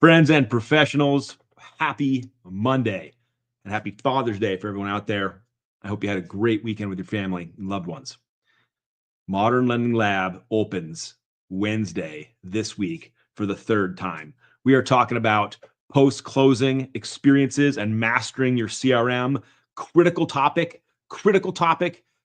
Friends and professionals, happy Monday and happy Father's Day for everyone out there. I hope you had a great weekend with your family and loved ones. Modern Lending Lab opens Wednesday this week for the third time. We are talking about post-closing experiences and mastering your CRM. Critical topic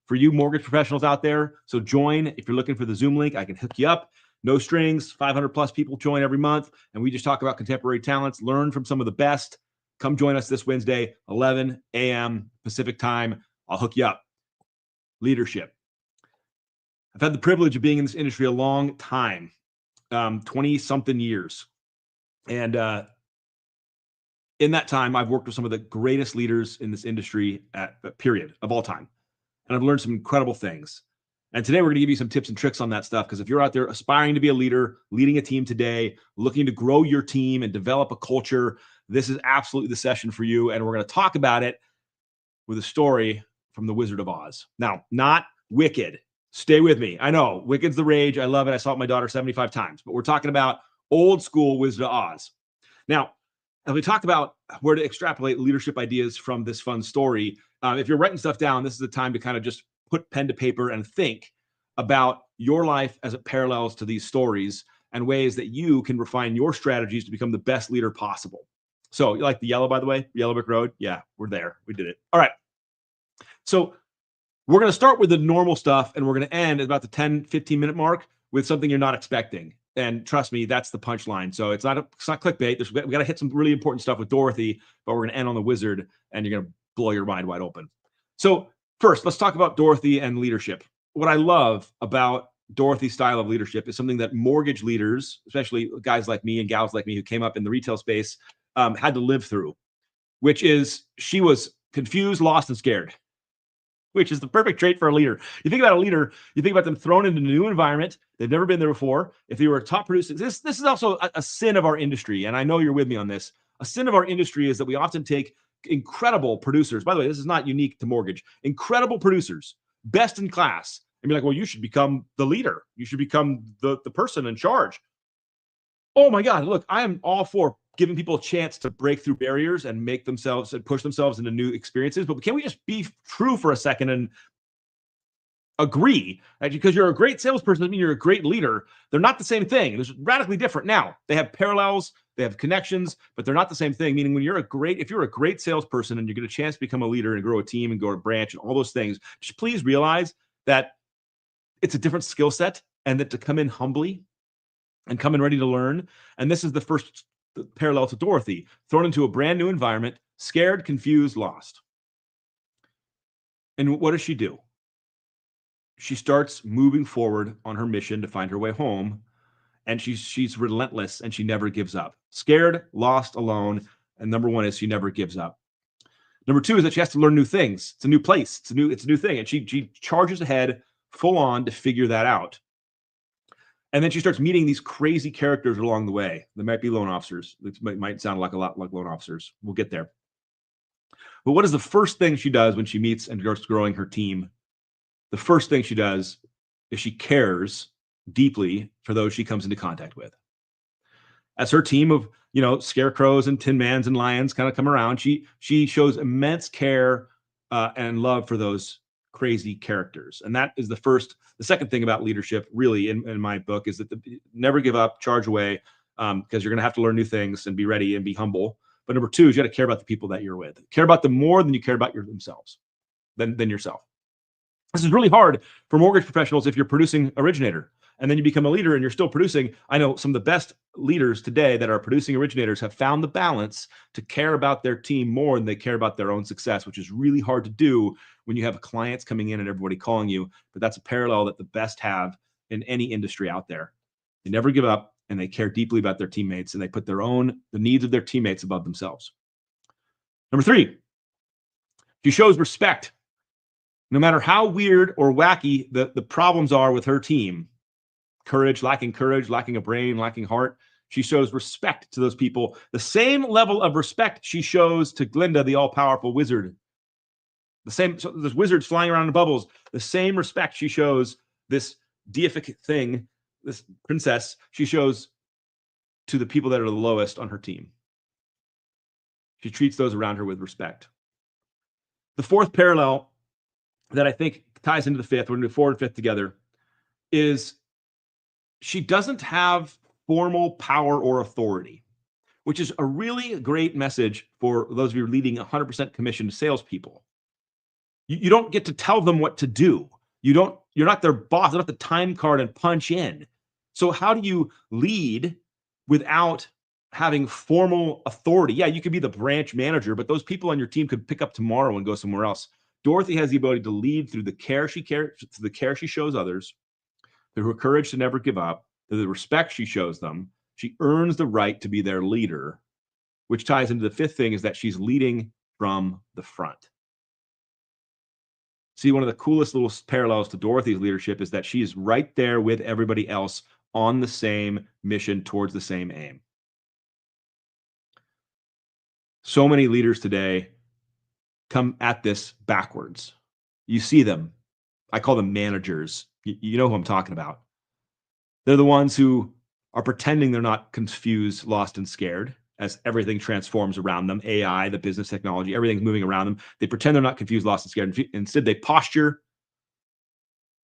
for you mortgage professionals out there. So join. If you're looking for the Zoom link, I can hook you up. No strings, 500 plus people join every month. And we just talk about contemporary talents, learn from some of the best. Come join us this Wednesday, 11 a.m. Pacific time. I'll hook you up. Leadership. I've had the privilege of being in this industry a long time, 20 something years. And in that time, I've worked with some of the greatest leaders in this industry period of all time. And I've learned some incredible things. And today we're going to give you some tips and tricks on that stuff, because if you're out there aspiring to be a leader, leading a team today, looking to grow your team and develop a culture, this is absolutely the session for you. And we're going to talk about it with a story from the Wizard of Oz. Now, not Wicked. Stay with me. I know Wicked's the rage. I love it. I saw it with my daughter 75 times, but we're talking about old school Wizard of Oz. Now, as we talk about where to extrapolate leadership ideas from this fun story, if you're writing stuff down, this is the time to kind of just put pen to paper and think about your life as it parallels to these stories and ways that you can refine your strategies to become the best leader possible. So you like the yellow, by the way, Yellow Brick Road? Yeah, we're there. We did it. All right. So we're going to start with the normal stuff, and we're going to end at about the 10, 15-minute mark with something you're not expecting. And trust me, that's the punchline. So it's not clickbait. We got to hit some really important stuff with Dorothy, but we're going to end on the wizard, and you're going to blow your mind wide open. So first, let's talk about Dorothy and leadership. What I love about Dorothy's style of leadership is something that mortgage leaders, especially guys like me and gals like me who came up in the retail space, had to live through, which is she was confused, lost, and scared, which is the perfect trait for a leader. You think about a leader, you think about them thrown into a new environment. They've never been there before. If they were a top producer, this is also a sin of our industry, and I know you're with me on this. A sin of our industry is that we often take incredible producers. By the way, this is not unique to mortgage. Incredible producers, best in class, and be like, well, you should become the leader. You should become the person in charge. Oh my God, look, I am all for giving people a chance to break through barriers and make themselves and push themselves into new experiences. But can we just be true for a second and agree that because you're a great salesperson doesn't mean you're a great leader? They're not the same thing. They're radically different. Now, they have parallels, they have connections, but they're not the same thing. Meaning when if you're a great salesperson and you get a chance to become a leader and grow a team and go to a branch and all those things, just please realize that it's a different skill set, and that to come in humbly and come in ready to learn. And this is the first parallel to Dorothy, thrown into a brand new environment, scared, confused, lost. And what does she do? She starts moving forward on her mission to find her way home, and she's relentless, and she never gives up. Scared, lost, alone, and number one is she never gives up. Number two is that she has to learn new things. It's a new place. It's a new thing, and she charges ahead full on to figure that out. And then she starts meeting these crazy characters along the way. They might be loan officers. It might sound like a lot like loan officers. We'll get there. But what is the first thing she does when she meets and starts growing her team? The first thing she does is she cares deeply for those she comes into contact with. As her team of, scarecrows and tin mans and lions kind of come around, she shows immense care and love for those crazy characters. And that is the second thing about leadership, really, in my book, is that never give up, charge away, because you're going to have to learn new things and be ready and be humble. But number two is you got to care about the people that you're with. Care about them more than you care about themselves, than yourself. This is really hard for mortgage professionals if you're producing originator and then you become a leader and you're still producing. I know some of the best leaders today that are producing originators have found the balance to care about their team more than they care about their own success, which is really hard to do when you have clients coming in and everybody calling you. But that's a parallel that the best have in any industry out there. They never give up, and they care deeply about their teammates, and they put the needs of their teammates above themselves. Number three, she shows respect. No matter how weird or wacky the problems are with her team, lacking a brain, lacking heart, she shows respect to those people. The same level of respect she shows to Glinda, the all-powerful wizard. So there's wizards flying around in bubbles. The same respect she shows this deific thing, this princess, she shows to the people that are the lowest on her team. She treats those around her with respect. The fourth parallel that I think ties into the fifth, we're going to do four and fifth together, is she doesn't have formal power or authority, which is a really great message for those of you leading 100% commissioned salespeople. You don't get to tell them what to do. You're not their boss. They're not the time card and punch in. So how do you lead without having formal authority? Yeah, you could be the branch manager, but those people on your team could pick up tomorrow and go somewhere else. Dorothy has the ability to lead through the care she shows others, through her courage to never give up, through the respect she shows them. She earns the right to be their leader, which ties into the fifth thing, is that she's leading from the front. See, one of the coolest little parallels to Dorothy's leadership is that she is right there with everybody else on the same mission towards the same aim. So many leaders today come at this backwards. You see them. I call them managers. You know who I'm talking about. They're the ones who are pretending they're not confused, lost, and scared as everything transforms around them. AI, the business technology, everything's moving around them. They pretend they're not confused, lost, and scared. Instead, they posture.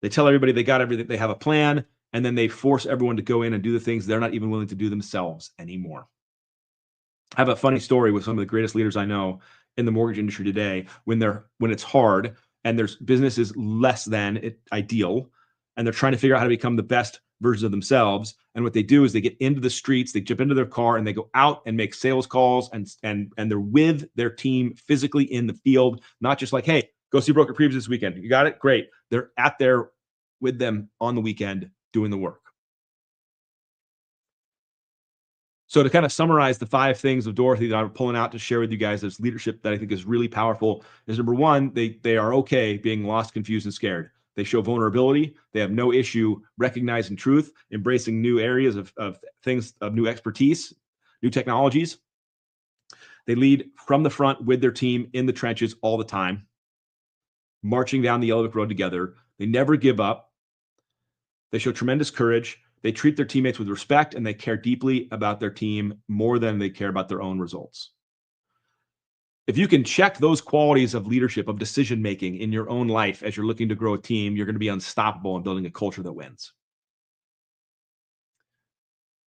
They tell everybody they got everything, they have a plan, and then they force everyone to go in and do the things they're not even willing to do themselves anymore. I have a funny story with some of the greatest leaders I know in the mortgage industry today. When it's hard and their business is less than ideal, and they're trying to figure out how to become the best versions of themselves. And what they do is they get into the streets, they jump into their car, and they go out and make sales calls, and they're with their team physically in the field, not just like, hey, go see broker previews this weekend. You got it? Great. They're out there with them on the weekend doing the work. So to kind of summarize the 5 things of Dorothy that I'm pulling out to share with you guys as leadership that I think is really powerful is, number one, they are okay being lost, confused, and scared. They show vulnerability. They have no issue recognizing truth, embracing new areas of things, of new expertise, new technologies. They lead from the front with their team in the trenches all the time, marching down the yellow brick road together. They never give up. They show tremendous courage. They treat their teammates with respect, and they care deeply about their team more than they care about their own results. If you can check those qualities of leadership, of decision-making in your own life as you're looking to grow a team, you're going to be unstoppable in building a culture that wins.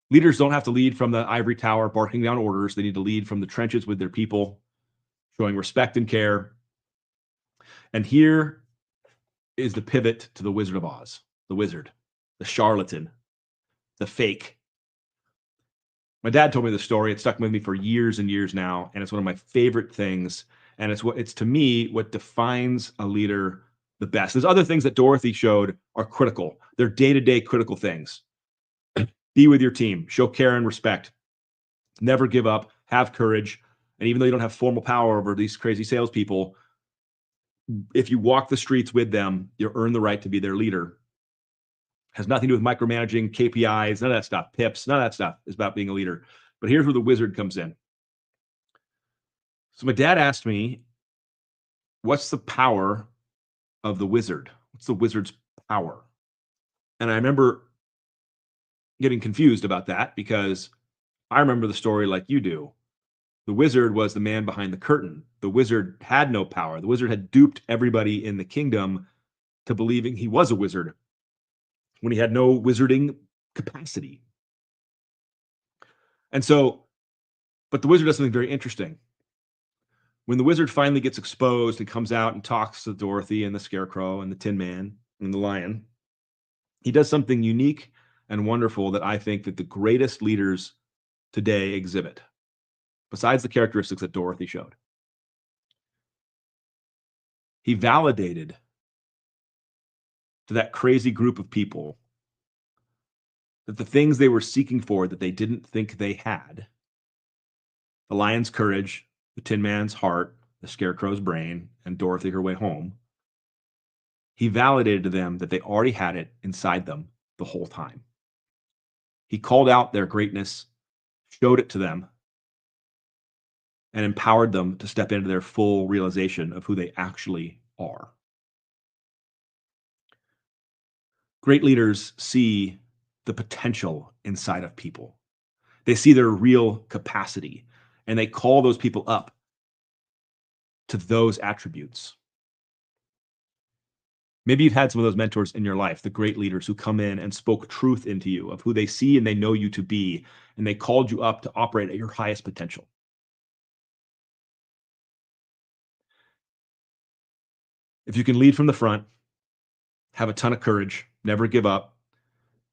Leaders don't have to lead from the ivory tower barking down orders. They need to lead from the trenches with their people, showing respect and care. And here is the pivot to the Wizard of Oz, the wizard, the charlatan, the fake. My dad told me the story. It stuck with me for years and years now, and it's one of my favorite things. And it's to me what defines a leader the best. There's other things that Dorothy showed are critical. They're day-to-day critical things. Be with your team, show care and respect, never give up, have courage. And even though you don't have formal power over these crazy salespeople, if you walk the streets with them, you earn the right to be their leader. Has nothing to do with micromanaging, KPIs, none of that stuff, PIPs, none of that stuff is about being a leader. But here's where the wizard comes in. So my dad asked me, what's the power of the wizard? What's the wizard's power? And I remember getting confused about that because I remember the story like you do. The wizard was the man behind the curtain. The wizard had no power. The wizard had duped everybody in the kingdom to believing he was a wizard when he had no wizarding capacity. And so, but the wizard does something very interesting. When the wizard finally gets exposed and comes out and talks to Dorothy and the Scarecrow and the Tin Man and the Lion, he does something unique and wonderful that I think that the greatest leaders today exhibit, besides the characteristics that Dorothy showed. He validated to that crazy group of people that the things they were seeking for that they didn't think they had, the lion's courage, the Tin Man's heart, the Scarecrow's brain, and Dorothy her way home, he validated to them that they already had it inside them the whole time. He called out their greatness, showed it to them, and empowered them to step into their full realization of who they actually are. Great leaders see the potential inside of people. They see their real capacity and they call those people up to those attributes. Maybe you've had some of those mentors in your life, the great leaders who come in and spoke truth into you of who they see and they know you to be, and they called you up to operate at your highest potential. If you can lead from the front, have a ton of courage, never give up,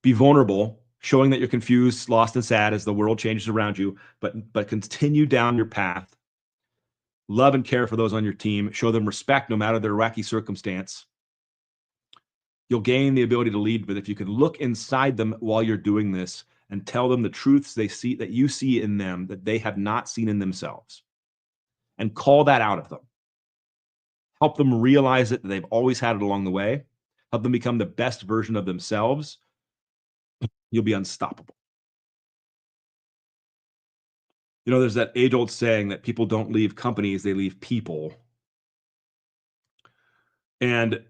be vulnerable, showing that you're confused, lost, and sad as the world changes around you, but continue down your path. Love and care for those on your team. Show them respect no matter their wacky circumstance. You'll gain the ability to lead, but if you can look inside them while you're doing this and tell them the truths they see that you see in them that they have not seen in themselves, and call that out of them. Help them realize it that they've always had it along the way. Help them become the best version of themselves. You'll be unstoppable. You know, there's that age-old saying that people don't leave companies, they leave people. And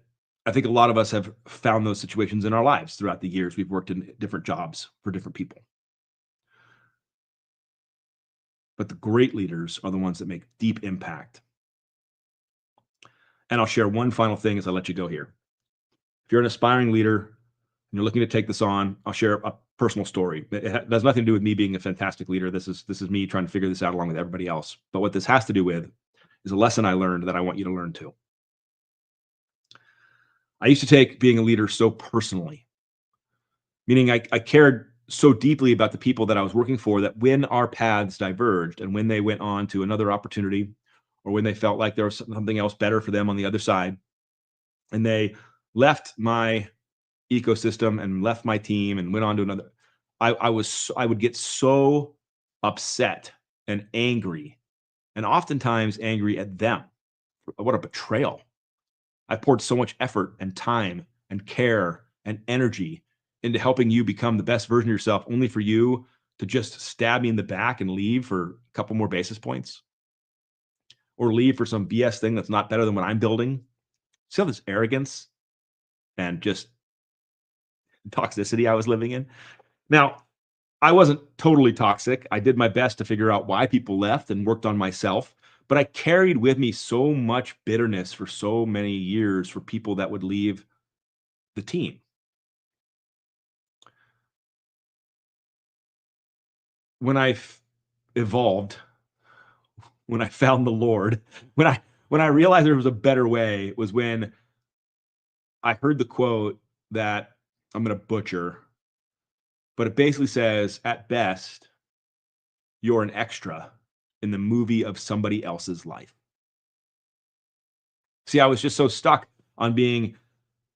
I think a lot of us have found those situations in our lives throughout the years. We've worked in different jobs for different people. But the great leaders are the ones that make deep impact. And I'll share one final thing as I let you go here. If you're an aspiring leader and you're looking to take this on, I'll share a personal story. It has nothing to do with me being a fantastic leader. This is me trying to figure this out along with everybody else. But what this has to do with is a lesson I learned that I want you to learn too. I used to take being a leader so personally, meaning I cared so deeply about the people that I was working for that when our paths diverged and when they went on to another opportunity or when they felt like there was something else better for them on the other side and they left my ecosystem and left my team and went on to another, I would get so upset and angry and oftentimes angry at them. What a betrayal. I poured so much effort and time and care and energy into helping you become the best version of yourself, only for you to just stab me in the back and leave for a couple more basis points or leave for some BS thing that's not better than what I'm building. See all this arrogance and just toxicity I was living in? Now, I wasn't totally toxic. I did my best to figure out why people left and worked on myself. But I carried with me so much bitterness for so many years for people that would leave the team. When I evolved, when I found the Lord, when I realized there was a better way, was when I heard the quote that I'm going to butcher, but it basically says, at best, you're an extra in the movie of somebody else's life. See, I was just so stuck on being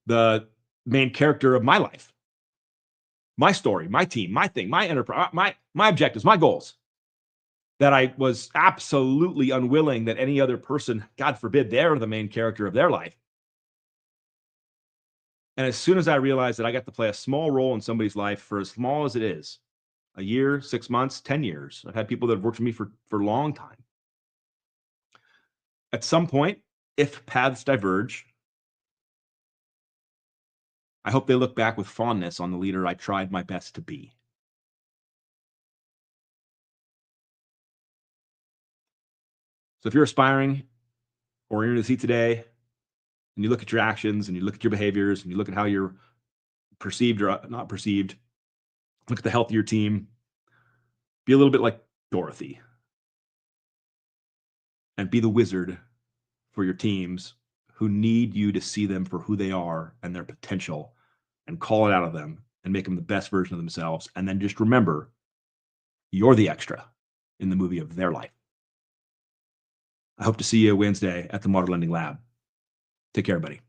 the main character of my life, my story, my team, my thing, my enterprise, my objectives, my goals, that I was absolutely unwilling that any other person, God forbid, they're the main character of their life. And as soon as I realized that I got to play a small role in somebody's life, for as small as it is, a year, 6 months, 10 years, I've had people that have worked with me for a long time. At some point, if paths diverge, I hope they look back with fondness on the leader I tried my best to be. So if you're aspiring or you're in the seat today and you look at your actions and you look at your behaviors and you look at how you're perceived or not perceived, look at the health of your team, be a little bit like Dorothy and be the wizard for your teams who need you to see them for who they are and their potential and call it out of them and make them the best version of themselves. And then just remember, you're the extra in the movie of their life. I hope to see you Wednesday at the Modern Lending Lab. Take care, everybody.